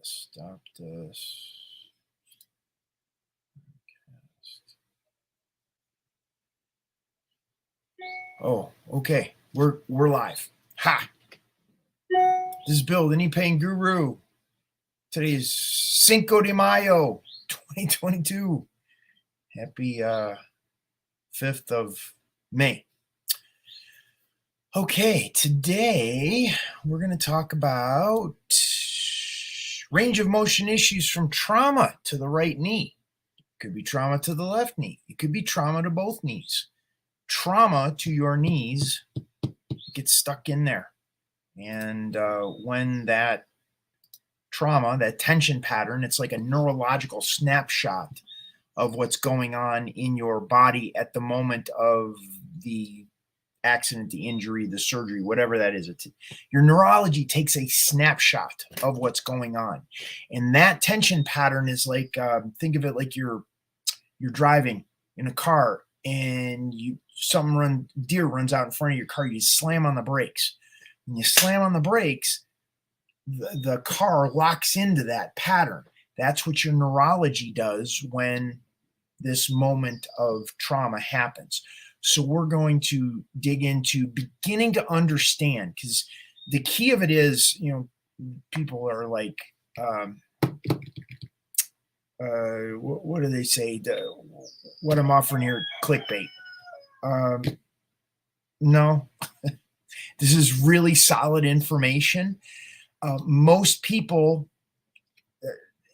Stop this. Oh, okay. We're live. Ha! This is Bill, the Knee Pain Guru. Today is Cinco de Mayo, 2022. Happy 5th of May. Okay, today we're going to talk about range of motion issues from trauma to the right knee. It could be trauma to the left knee. It could be trauma to both knees. Trauma to your knees gets stuck in there. And when that trauma, that tension pattern, it's like a neurological snapshot of what's going on in your body at the moment of the accident, the injury, the surgery, whatever that is. Your neurology takes a snapshot of what's going on. And that tension pattern is like, think of it like you're driving in a car and deer runs out in front of your car. You slam on the brakes. When you slam on the brakes, the car locks into that pattern. That's what your neurology does when this moment of trauma happens. So we're going to dig into beginning to understand, because the key of it is, people are like, what do they say? What I'm offering here, clickbait. No, this is really solid information. Most people,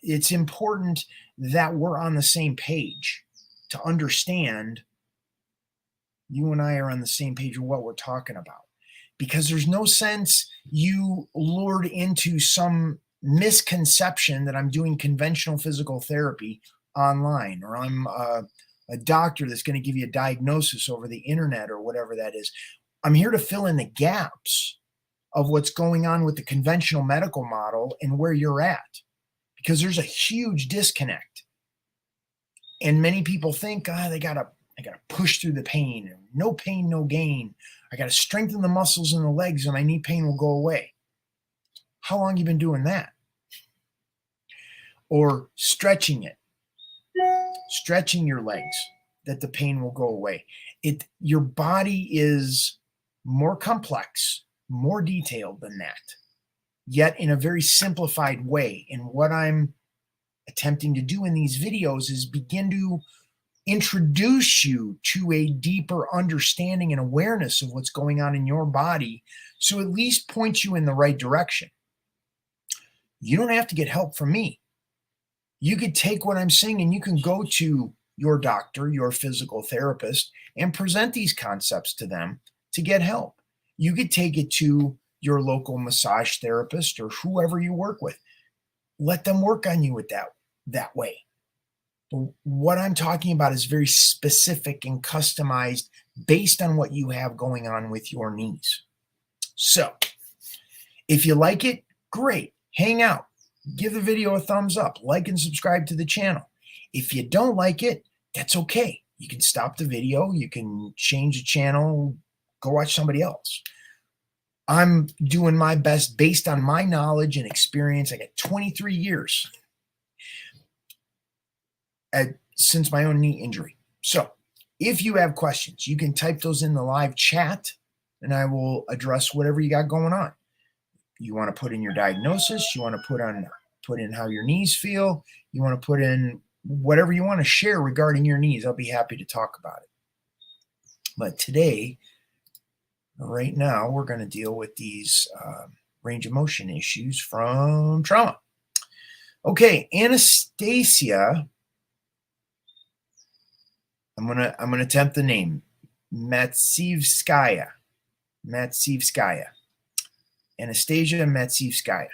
it's important that we're on the same page to understand. You and I are on the same page of what we're talking about, because there's no sense you lured into some misconception that I'm doing conventional physical therapy online, or I'm a doctor that's going to give you a diagnosis over the internet or whatever that is. I'm here to fill in the gaps of what's going on with the conventional medical model and where you're at, because there's a huge disconnect. And many people think, I got to push through the pain. No pain, no gain. I got to strengthen the muscles in the legs and my knee pain will go away. How long you been doing that? Or stretching it. Stretching your legs that the pain will go away. Your body is more complex, more detailed than that, yet in a very simplified way. And what I'm attempting to do in these videos is begin to introduce you to a deeper understanding and awareness of what's going on in your body, so at least point you in the right direction. You don't have to get help from me. You could take what I'm saying and you can go to your doctor, your physical therapist, and present these concepts to them to get help. You could take it to your local massage therapist or whoever you work with. Let them work on you with that way. But what I'm talking about is very specific and customized based on what you have going on with your knees. So if you like it, great. Hang out. Give the video a thumbs up. Like and subscribe to the channel. If you don't like it, that's okay. You can stop the video. You can change the channel. Go watch somebody else. I'm doing my best based on my knowledge and experience. I got 23 years since my own knee injury. So if you have questions, you can type those in the live chat and I will address whatever you got going on. You want to put in your diagnosis, you want to put in how your knees feel, you want to put in whatever you want to share regarding your knees. I'll be happy to talk about it. But today, right now, we're going to deal with these range of motion issues from trauma. Okay, Anastassia, I'm gonna attempt the name, Matsievskaia. Anastassia Matsievskaia.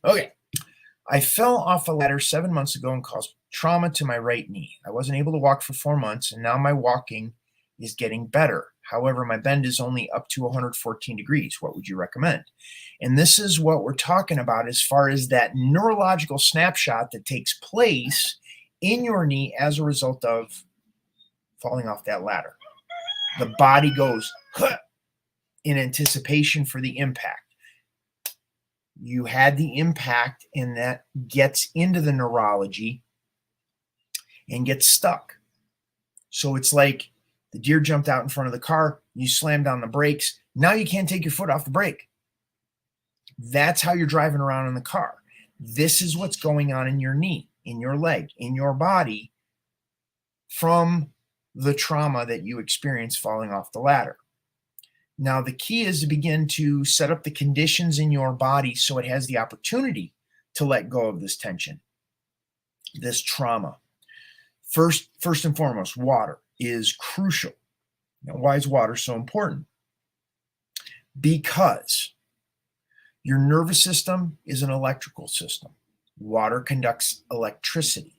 Okay. I fell off a ladder 7 months ago and caused trauma to my right knee. I wasn't able to walk for 4 months, and now my walking is getting better. However, my bend is only up to 114 degrees. What would you recommend? And this is what we're talking about as far as that neurological snapshot that takes place in your knee as a result of falling off that ladder. The body goes, huh, in anticipation for the impact. you had the impact, and that gets into the neurology and gets stuck. So it's like the deer jumped out in front of the car, you slammed on the brakes, now you can't take your foot off the brake. That's how you're driving around in the car. This is what's going on in your knee, in your leg, in your body from the trauma that you experienced falling off the ladder. Now, the key is to begin to set up the conditions in your body so it has the opportunity to let go of this tension, this trauma. First and foremost, water is crucial. Now, why is water so important? Because your nervous system is an electrical system. Water conducts electricity.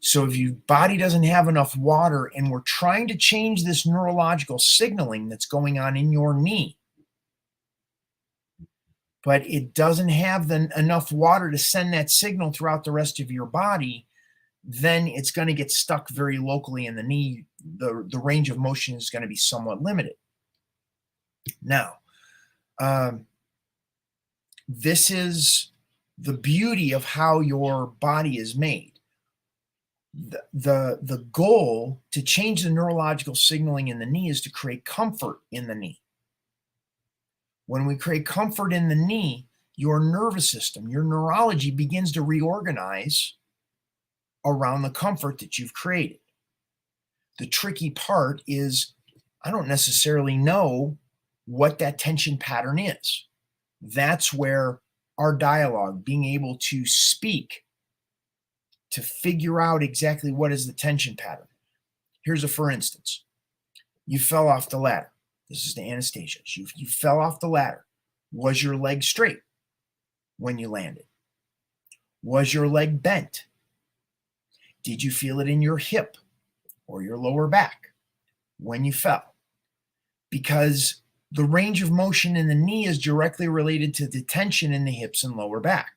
So if your body doesn't have enough water and we're trying to change this neurological signaling that's going on in your knee, but it doesn't have enough water to send that signal throughout the rest of your body, then it's going to get stuck very locally in the knee. The range of motion is going to be somewhat limited. Now, this is the beauty of how your body is made. The goal to change the neurological signaling in the knee is to create comfort in the knee. When we create comfort in the knee, your nervous system, your neurology begins to reorganize around the comfort that you've created. The tricky part is I don't necessarily know what that tension pattern is. That's where our dialogue, being able to speak, to figure out exactly what is the tension pattern. Here's a for instance. You fell off the ladder. This is the Anastassia. You fell off the ladder. Was your leg straight when you landed? Was your leg bent? Did you feel it in your hip or your lower back when you fell? Because the range of motion in the knee is directly related to the tension in the hips and lower back.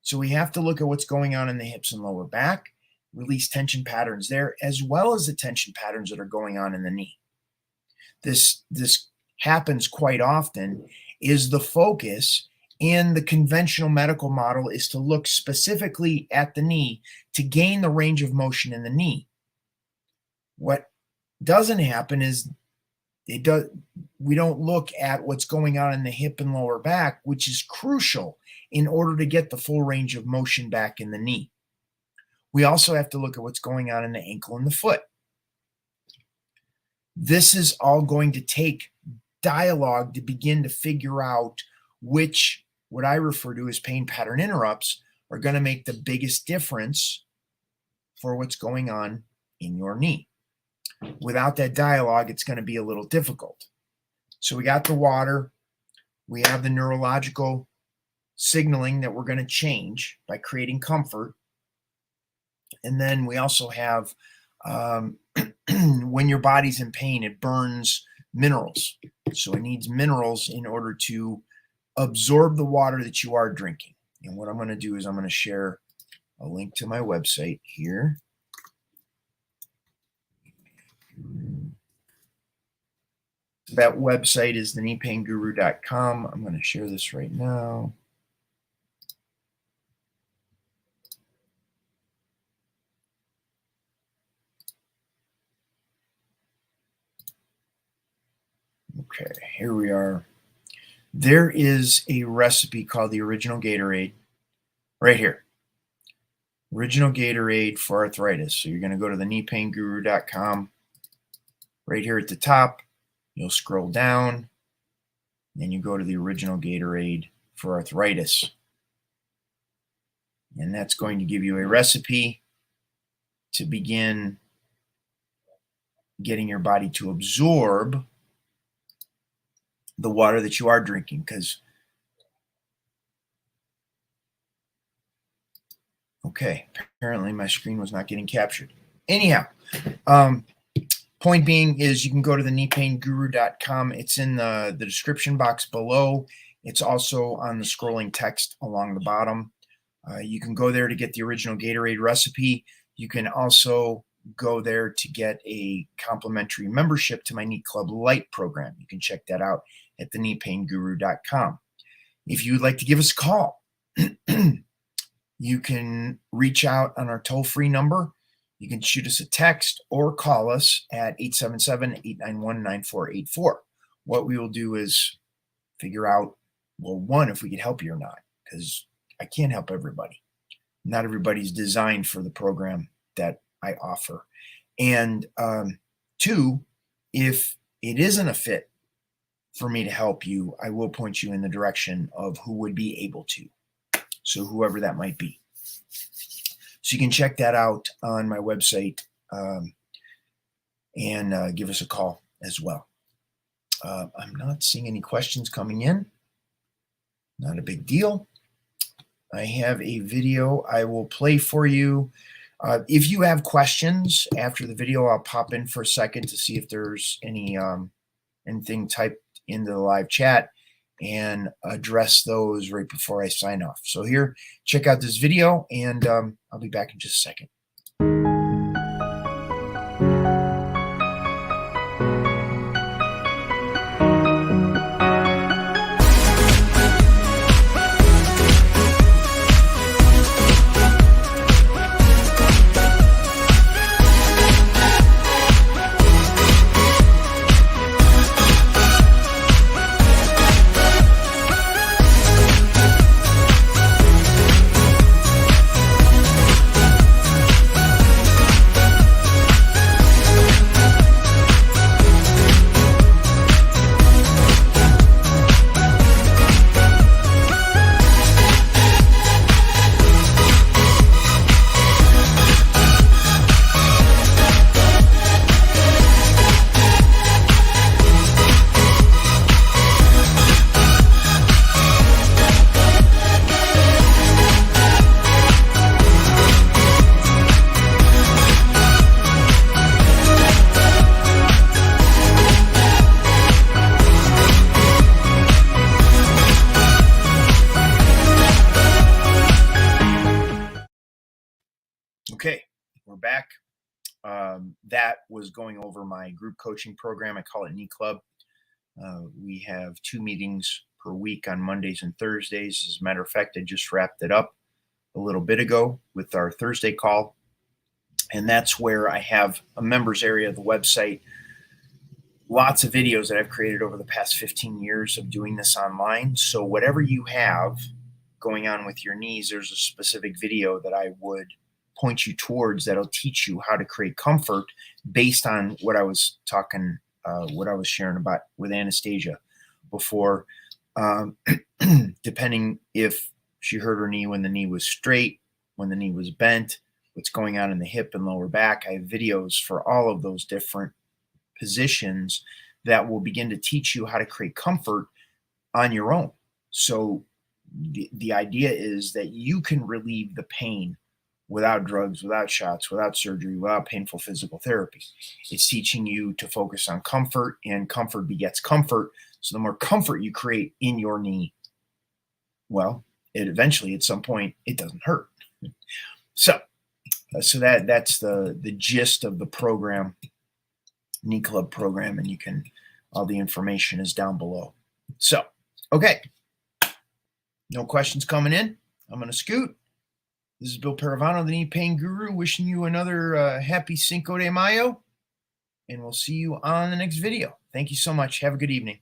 So we have to look at what's going on in the hips and lower back, release tension patterns there, as well as the tension patterns that are going on in the knee. This happens quite often. Is the focus in the conventional medical model is to look specifically at the knee to gain the range of motion in the knee. What doesn't happen is we don't look at what's going on in the hip and lower back, which is crucial in order to get the full range of motion back in the knee. We also have to look at what's going on in the ankle and the foot. This is all going to take dialogue to begin to figure out which, what I refer to as pain pattern interrupts, are going to make the biggest difference for what's going on in your knee. Without that dialogue, it's going to be a little difficult. So we got the water. We have the neurological signaling that we're going to change by creating comfort. And then we also have when your body's in pain, it burns minerals. So it needs minerals in order to absorb the water that you are drinking. And what I'm going to do is I'm going to share a link to my website here. That website is thekneepainguru.com. I'm going to share this right now. Okay, here we are. There is a recipe called the Original Gatorade right here. Original Gatorade for arthritis. So you're going to go to thekneepainguru.com. Right here at the top, you'll scroll down, and you go to the Original Gatorade for arthritis. And that's going to give you a recipe to begin getting your body to absorb the water that you are drinking. Because, okay, apparently my screen was not getting captured. Anyhow, point being is you can go to thekneepainguru.com. It's in the description box below. It's also on the scrolling text along the bottom. You can go there to get the Original Gatorade recipe. You can also go there to get a complimentary membership to my Knee Club Lite program. You can check that out at thekneepainguru.com. If you'd like to give us a call, you can reach out on our toll-free number. You can shoot us a text or call us at 877-891-9484. What we will do is figure out, well, one, if we could help you or not, because I can't help everybody. Not everybody's designed for the program that I offer. And two, if it isn't a fit for me to help you, I will point you in the direction of who would be able to. So whoever that might be. So you can check that out on my website and give us a call as well. I'm not seeing any questions coming in. Not a big deal. I have a video I will play for you. If you have questions after the video, I'll pop in for a second to see if there's anything typed into the live chat and address those right before I sign off. So here, check out this video, and I'll be back in just a second. Okay, we're back. That was going over my group coaching program. I call it Knee Club. We have 2 meetings per week on Mondays and Thursdays. As a matter of fact, I just wrapped it up a little bit ago with our Thursday call. And that's where I have a members area of the website. Lots of videos that I've created over the past 15 years of doing this online. So whatever you have going on with your knees, there's a specific video that I would point you towards that'll teach you how to create comfort based on what I was talking, what I was sharing about with Anastassia before, depending if she hurt her knee when the knee was straight, when the knee was bent, what's going on in the hip and lower back. I have videos for all of those different positions that will begin to teach you how to create comfort on your own. So the idea is that you can relieve the pain without drugs, without shots, without surgery, without painful physical therapy. It's teaching you to focus on comfort, and comfort begets comfort. So the more comfort you create in your knee, well, it eventually at some point, it doesn't hurt. So that's the gist of the program, Knee Club program, and you can, all the information is down below. So, okay. No questions coming in. I'm going to scoot. This is Bill Paravano, the Knee Pain Guru, wishing you another happy Cinco de Mayo, and we'll see you on the next video. Thank you so much. Have a good evening.